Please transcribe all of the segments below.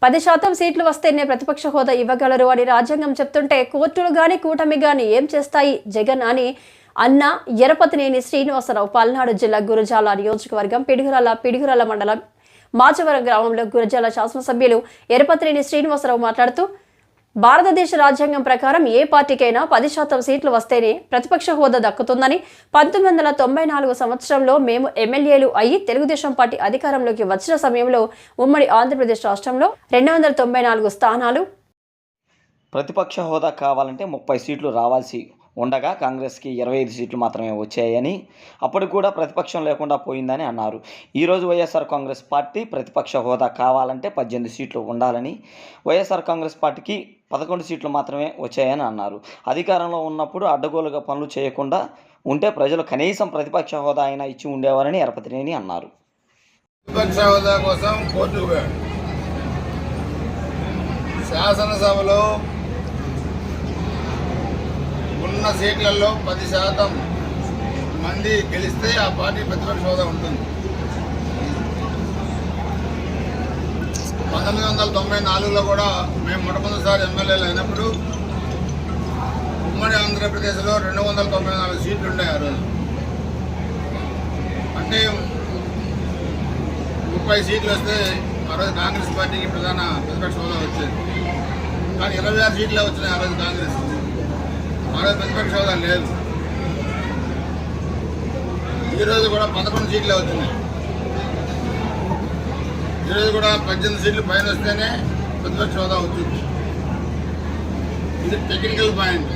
10% సీట్లు వస్తేనే ప్రతిపక్ష హోదా ఇవ్వగలరు అని రాజ్యాంగం చెప్తుంటే కోర్టులు గాని కూటమి గాని ఏం చేస్తాయి జగన్ అని అన్న ఎరపతినేని శ్రీనివాసరావు పల్నాడు జిల్లా గురజాల నియోజకవర్గం పిడుగురాల మండలం మాచవరం గ్రామంలో గురజాల శాసనసభ్యులు ఎరపతినేని శ్రీనివాసరావు మాట్లాడుతూ భారతదేశ రాజ్యాంగం ప్రకారం ఏ పార్టీకైనా 10% సీట్లు వస్తేనే ప్రతిపక్ష హోదా దక్కుతుందని 1994 సంవత్సరంలో మేము ఎమ్మెల్యేలు అయ్యి తెలుగుదేశం పార్టీ అధికారంలోకి వచ్చిన సమయంలో ఉమ్మడి ఆంధ్రప్రదేశ్ రాష్ట్రంలో 294 స్థానాలు ప్రతిపక్ష హోదా కావాలంటే 30 సీట్లు రావాల్సి ఉండగా కాంగ్రెస్కి 25 సీట్లు మాత్రమే వచ్చాయని, అప్పుడు కూడా ప్రతిపక్షం లేకుండా పోయిందని అన్నారు. ఈరోజు వైఎస్ఆర్ కాంగ్రెస్ పార్టీ ప్రతిపక్ష హోదా కావాలంటే 18 సీట్లు ఉండాలని, వైఎస్ఆర్ కాంగ్రెస్ పార్టీకి 11 సీట్లు మాత్రమే వచ్చాయని అన్నారు. అధికారంలో ఉన్నప్పుడు అడ్డగోలుగా పనులు చేయకుండా ఉంటే ప్రజలు కనీసం ప్రతిపక్ష హోదా అయినా ఇచ్చి ఉండేవారని ఎరపతినేని అన్నారు. ప్రతిపక్ష హోదా కోసం కోర్టుకు పోయాడు. శాసనసభలో ఉన్న సీట్లలో 10% మంది గెలిస్తే ఆ పార్టీ ప్రతిపక్ష హోదా ఉంటుంది. 1994లో కూడా మేము మొట్టమొదటిసారి ఎమ్మెల్యేలు అయినప్పుడు ఉమ్మడి ఆంధ్రప్రదేశ్లో 294 సీట్లు ఉన్నాయి. ఆ రోజు అంటే 30 సీట్లు వస్తే ఆ రోజు కాంగ్రెస్ పార్టీకి ప్రతిపక్ష హోదా వచ్చేది. కానీ 26 సీట్లే వచ్చినాయి ఆ రోజు కాంగ్రెస్. ఆ రోజు ప్రతిపక్ష హోదా లేదు. ఈరోజు కూడా 11 సీట్లే వచ్చినాయి. ఈరోజు కూడా 18 సీట్లు పైన వస్తేనే ప్రతిపక్ష హోదా వచ్చింది. ఇది టెక్నికల్ పాయింట్.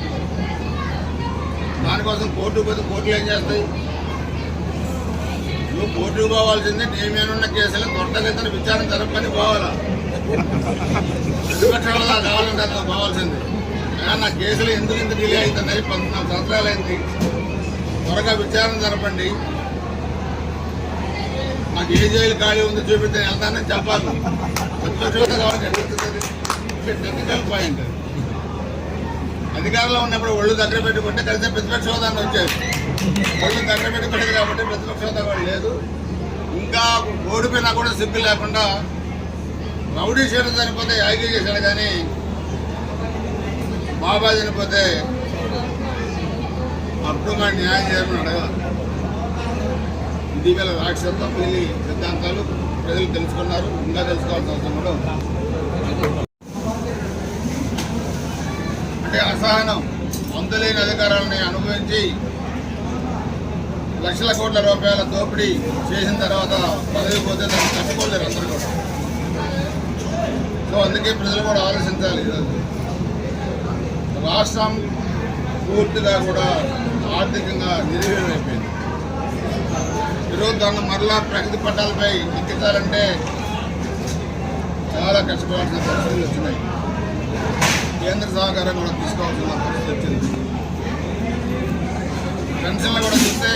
దానికోసం కోర్టుకు పోతే కోర్టులు ఏం చేస్తాయి? నువ్వు కోర్టుకు పోవాల్సిందే నేమేనున్న కేసులు త్వరతగతిన విచారణ జరపని పోవాలా. ప్రతిపక్ష హోదా కావాలంటే అతను పోవాల్సిందే. నా కేసులు ఎందుకు ఇంత డిలే అవుతున్నాయి? 14 సంవత్సరాలు అయింది. త్వరగా విచారణ జరపండి. నాకు ఏ జైలు ఖాళీ ఉంది చూపిస్తే వెళ్తానని చెప్పాలి. ప్రతిపక్ష కావాలంటే టెక్నికల్ పాయింట్. అధికారంలో ఉన్నప్పుడు ఒళ్ళు దగ్గర పెట్టుకుంటే కలిసి ప్రతిపక్ష హోదాన్ని వచ్చేది. ఒళ్ళు దగ్గర పెట్టుకోలేదు కాబట్టి ప్రతిపక్ష హోదా కూడా లేదు. ఇంకా ఓడిపోయినా కూడా సిగ్గు లేకుండా రౌడీ షీటర్ చనిపోతే యాగి చేశాడు, కానీ బాబా చనిపోతే అప్పుడు మా న్యాయం చేయమని అడగాలి. ఇటీవల రాక్షసత్వం పెళ్లి సిద్ధాంతాలు ప్రజలు తెలుసుకున్నారు. ఇంకా తెలుసుకోవాల్సిన అవసరం కూడా ఉంది. అంటే అసహనం, అంతులేని అధికారాలని అనుభవించి లక్షల కోట్ల రూపాయల దోపిడీ చేసిన తర్వాత పదవి పోతే దాన్ని తట్టుకోలేరు అందరూ కూడా. సో అందుకే ప్రజలు కూడా ఆలోచించాలి. రాష్ట్రం పూర్తిగా కూడా ఆర్థికంగా నిర్వీర్యమైపోయింది. ఈరోజు దాన్ని మరలా ప్రగతి పట్టాలపై ఎక్కించాలంటే చాలా కష్టపడాల్సిన పరిస్థితులు వచ్చినాయి. కేంద్ర సహకారం కూడా తీసుకోవాల్సిన పరిస్థితి వచ్చింది. పెన్షన్లు కూడా చూస్తే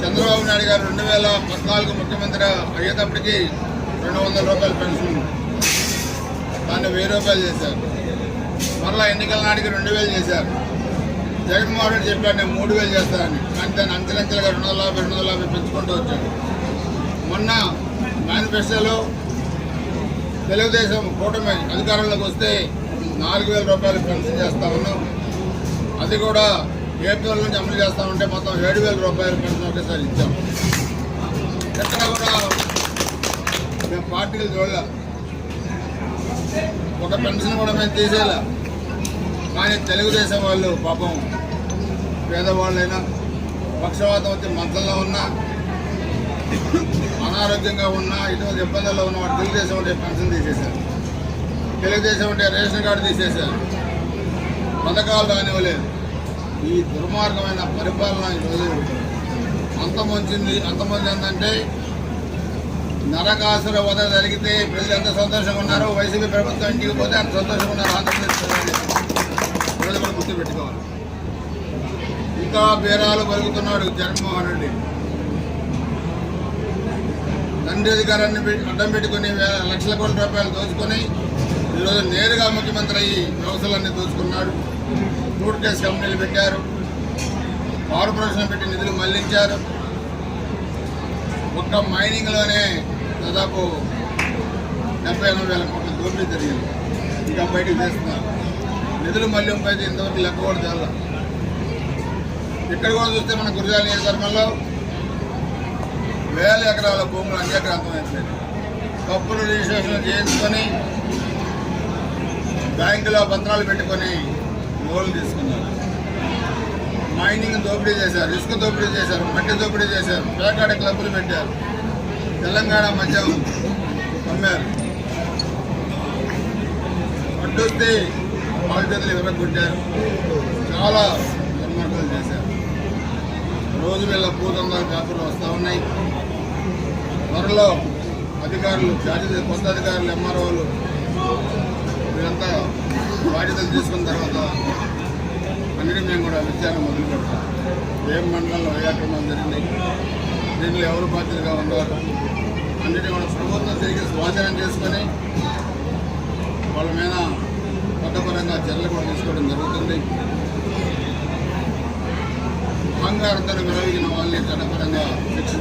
చంద్రబాబు నాయుడు గారు 2014 ముఖ్యమంత్రి అయ్యేటప్పటికి 200 రూపాయల పెన్షన్, దాన్ని 1000 రూపాయలు చేశారు. మరలా ఎన్నికల నాటికి 2000 చేశారు. జగన్మోహన్ రెడ్డి చెప్పాడు నేను 3000 చేస్తానని. కానీ దాన్ని అంచెలంచెలుగా 250 పెంచుకుంటూ వచ్చాడు. మొన్న మేనిఫెస్టోలో తెలుగుదేశం కూటమి అధికారంలోకి వస్తే 4000 రూపాయలు పెన్షన్ చేస్తా ఉన్నాం. అది కూడా ఏప్రిల్ నుంచి అమలు చేస్తామంటే మొత్తం 7000 రూపాయల పెన్షన్ ఒకేసారి ఇచ్చాం. ఎక్కడ కూడా మేము పార్టీలు చూడలే, ఒక పెన్షన్ కూడా మేము తీసేలా. కానీ తెలుగుదేశం వాళ్ళు పాపం పేదవాళ్ళైనా, పక్షవాతం వచ్చి మంచంలో ఉన్నా, అనారోగ్యంగా ఉన్నా, ఇటువంటి ఇబ్బందుల్లో ఉన్న వాడు తెలుగుదేశం ఉంటే పెన్షన్ తీసేశారు. తెలుగుదేశం ఉంటే రేషన్ కార్డు తీసేశారు. పథకాలు రానివ్వలేదు. ఈ దుర్మార్గమైన పరిపాలన ఈరోజు అంతమొంచింది. అంతమంది ఏంటంటే నరకాసుర వధ జరిగితే ప్రజలు ఎంత సంతోషంగా ఉన్నారో, వైసీపీ ప్రభుత్వం ఇంటికి పోతే అంత సంతోషంగా ఉన్నారు ఆంధ్రప్రదేశ్ ప్రజలు కూడా గుర్తుపెట్టుకోవాలి. ఇంకా బేరాలు పలుకుతున్నాడు జగన్మోహన్ రెడ్డి. తండ్రి అధికారాన్ని అడ్డం పెట్టుకుని లక్షల కోట్ల రూపాయలు దోచుకొని ఈరోజు నేరుగా ముఖ్యమంత్రి అయ్యి వ్యవస్థలన్నీ దోచుకున్నాడు. ఫ్రూట్ కేస్ కంపెనీలు పెట్టారు, కార్పొరేషన్ పెట్టి నిధులు మళ్లించారు. ఒక్క మైనింగ్లోనే దాదాపు 70-80 వేల కోట్ల దోపిడీ జరిగింది. ఇంకా బయటకు చేస్తున్నారు. నిధులు మళ్లింపు అయితే ఇంతవరకు లెక్క కూడా తెల్ల. ఇక్కడ కూడా చూస్తే మన గురజాల నియోజకవర్గంలో వేల ఎకరాల భూములు అన్యాక్రాంతం అయిపోయింది. తప్పులు రిజిస్ట్రేషన్ చేయించుకొని బ్యాంకులో పత్రాలు పెట్టుకొని లోన్లు తీసుకున్నారు. మైనింగ్ దోపిడీ చేశారు, ఇసుక దోపిడీ చేశారు, మట్టి దోపిడీ చేశారు, పేకాట క్లబ్బులు పెట్టారు, తెలంగాణ మద్యం అమ్మారు, అడ్డొస్తే బాధ్యతలు విరగొట్టారు, చాలా దుర్మార్గాలు చేశారు. రోజు వీళ్ళ భూతంగా పేపర్లు వస్తూ ఉన్నాయి. త్వరలో అధికారులు కొత్త అధికారులు ఎంఆర్ఓలు వీళ్ళంతా బాధ్యతలు తీసుకున్న తర్వాత అన్నిటి మేము కూడా విచారణ మొదలు పెడతాం. ఏం మండలంలో ఏ అక్రమం జరిగింది, దీనిలో ఎవరు బాధ్యతగా ఉన్నారు అన్నిటి కూడా ప్రభుత్వం తిరిగి స్వాధీనం చేసుకొని వాళ్ళ మీద చట్టపరంగా చర్యలు కూడా తీసుకోవడం జరుగుతుంది. బంగారంతో విరవిగిన వాళ్ళని చట్టపరంగా శిక్ష